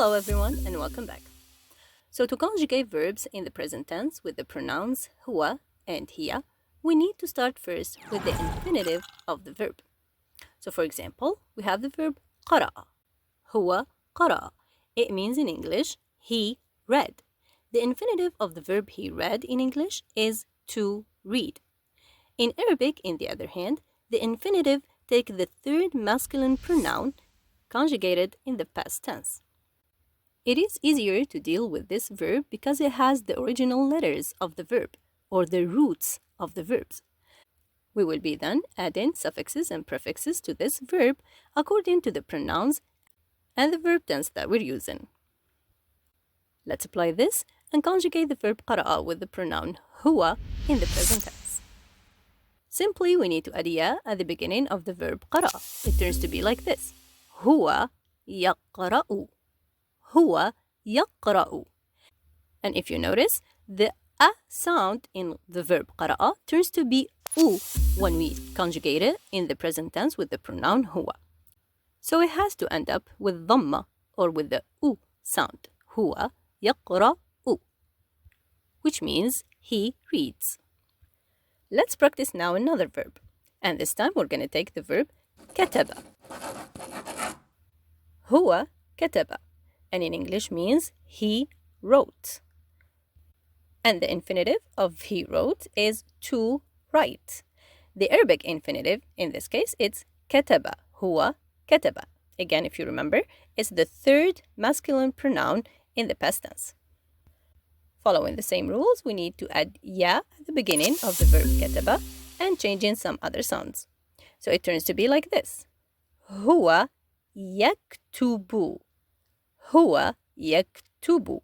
Hello everyone and welcome back. So to conjugate verbs in the present tense with the pronouns huwa and hiya, we need to start first with the infinitive of the verb. So for example, we have the verb qara'a. Huwa qara'a. It means in English, he read. The infinitive of the verb he read in English is to read. In Arabic, in the other hand, the infinitive takes the third masculine pronoun conjugated in the past tense. It is easier to deal with this verb because it has the original letters of the verb, or the roots of the verbs. We will be then adding suffixes and prefixes to this verb according to the pronouns and the verb tense that we're using. Let's apply this and conjugate the verb qara'a with the pronoun huwa in the present tense. Simply, we need to add ya at the beginning of the verb qara'a. It turns to be like this. Huwa yaqra'u. Huwa yaqra'u. And if you notice, the a sound in the verb qara'a turns to be u when we conjugate it in the present tense with the pronoun huwa. So it has to end up with dhamma or with the u sound. Huwa yaqra'u, which means he reads. Let's practice now another verb. And this time we're going to take the verb kataba. Huwa kataba. And in English means he wrote. And the infinitive of he wrote is to write. The Arabic infinitive, in this case, it's kataba. Huwa kataba. Again, if you remember, it's the third masculine pronoun in the past tense. Following the same rules, we need to add ya at the beginning of the verb kataba and change in some other sounds. So it turns to be like this. Huwa yaktubu. Huwa yaktubu.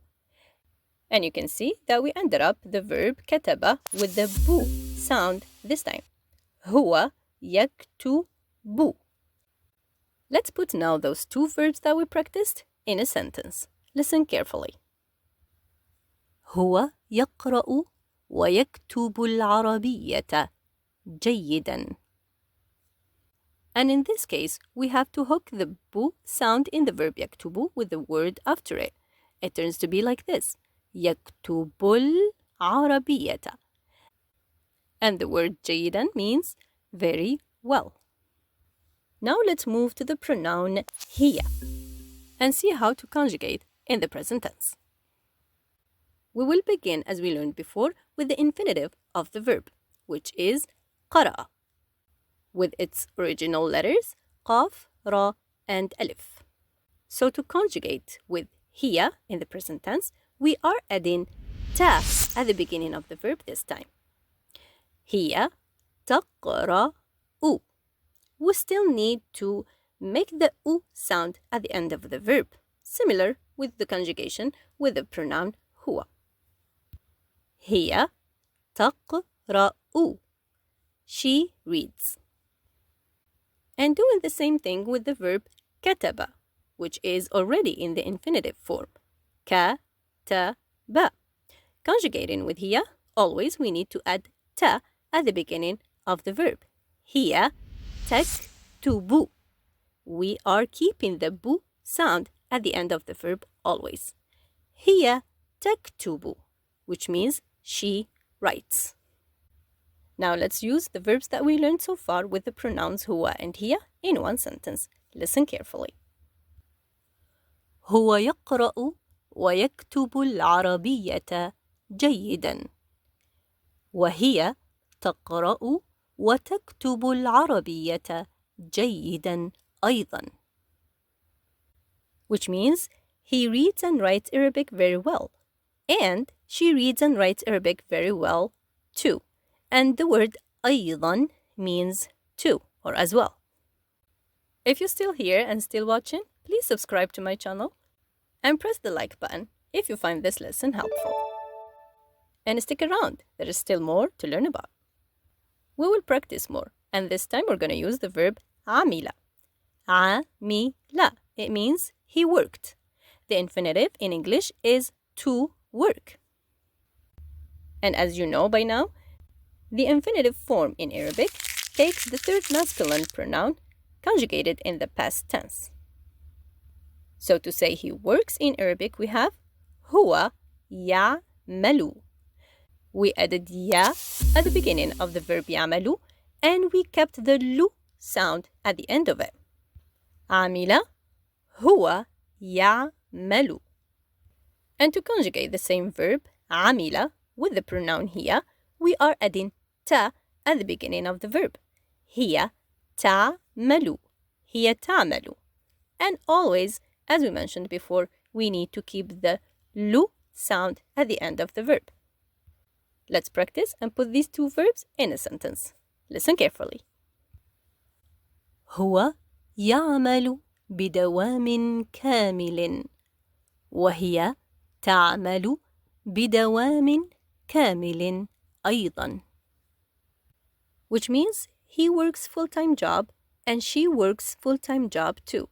And you can see that we ended up the verb kataba with the bu sound this time. Huwa yaktubu. Let's put now those two verbs that we practiced in a sentence. Listen carefully. هو يقرأ ويكتب العربية جيداً. And in this case, we have to hook the bu sound in the verb yaktubu with the word after it. It turns to be like this. يكتب العربية. And the word جيداً means very well. Now let's move to the pronoun hiya and see how to conjugate in the present tense. We will begin, as we learned before, with the infinitive of the verb, which is qara'a, with its original letters qaf, ra, and alif. So to conjugate with hiya in the present tense, we are adding ta at the beginning of the verb this time. Hiya taqra'u. We still need to make the u sound at the end of the verb, similar with the conjugation with the pronoun huwa. Hiya taqra'u. She reads. And doing the same thing with the verb kataba, which is already in the infinitive form. Ka-ta-ba. Conjugating with hiya, always we need to add ta at the beginning of the verb. Hiya taktubu. We are keeping the bu sound at the end of the verb always. Hiya taktubu, which means she writes. Now let's use the verbs that we learned so far with the pronouns huwa and hiya in one sentence. Listen carefully. هو يقرأ ويكتب العربية جيداً. وهي تقرأ وتكتب العربية جيداً أيضاً. Which means he reads and writes Arabic very well. And she reads and writes Arabic very well too. And the word أيضاً means too, or as well. If you're still here and still watching, please subscribe to my channel and press the like button if you find this lesson helpful. And stick around, there is still more to learn about. We will practice more, and this time we're going to use the verb عمل. عمل. It means he worked. The infinitive in English is to work. And as you know by now, the infinitive form in Arabic takes the third masculine pronoun conjugated in the past tense. So to say he works in Arabic, we have هو يعمل. We added ya at the beginning of the verb يعمل and we kept the lu sound at the end of it. عمل هو يعمل. And to conjugate the same verb عمل with the pronoun هي, we are adding ta at the beginning of the verb. هي تعمل. هي تعمل. And always, as we mentioned before, we need to keep the lu sound at the end of the verb. Let's practice and put these two verbs in a sentence. Listen carefully. هو يعمل بدوام كامل وهي تعمل بدوام كامل أيضا. Which means he works full-time job and she works full-time job too.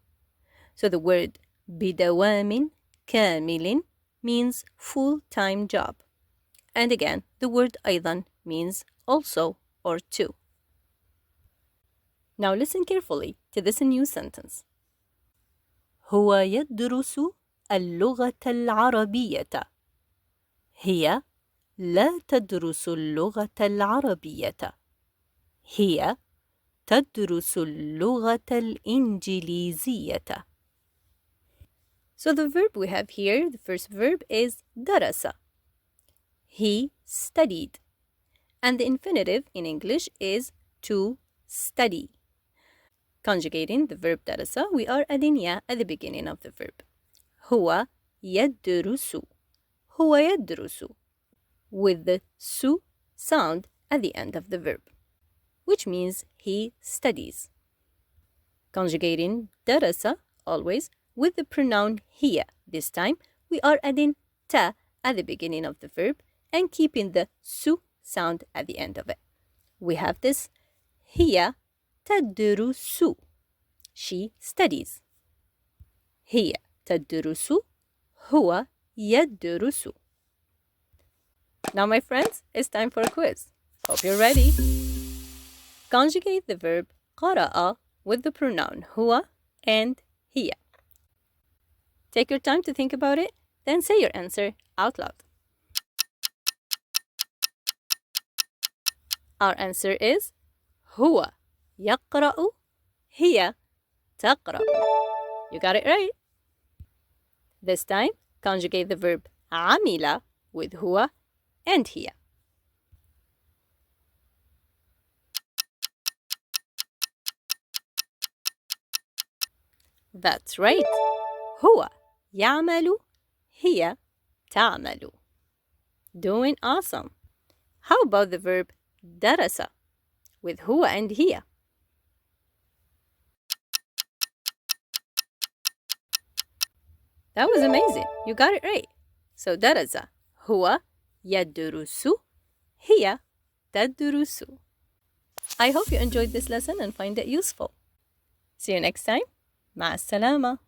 So the word بدوام كامل means full-time job. And again, the word أيضا means also or too. Now listen carefully to this new sentence. هو يدرس اللغة العربية. هي لا تدرس اللغة العربية. هي تدرس اللغة الإنجليزية. So the verb we have here, the first verb is درس. He studied. And the infinitive in English is to study. Conjugating the verb درس, we are adding ya at the beginning of the verb. هو يدرس. هو يدرس. With the su sound at the end of the verb, which means he studies. Conjugating درس always with the pronoun هي. This time, we are adding ta at the beginning of the verb and keeping the su sound at the end of it. We have this هي تدرس. She studies. هي تدرس. هو يدرس. Now, my friends, it's time for a quiz. Hope you're ready. Conjugate the verb قرأ with the pronoun هو and هي. Take your time to think about it, then say your answer out loud. Our answer is هو يقرأ. هي تقرأ. You got it right. This time, conjugate the verb عمل with هو and هي. That's right. هو يعمل. هي تعمل. Doing awesome. How about the verb درس with هو and هي? That was amazing. You got it right. So درس هو يدرس. هي تدرس. I hope you enjoyed this lesson and find it useful. See you next time. مع السلامة.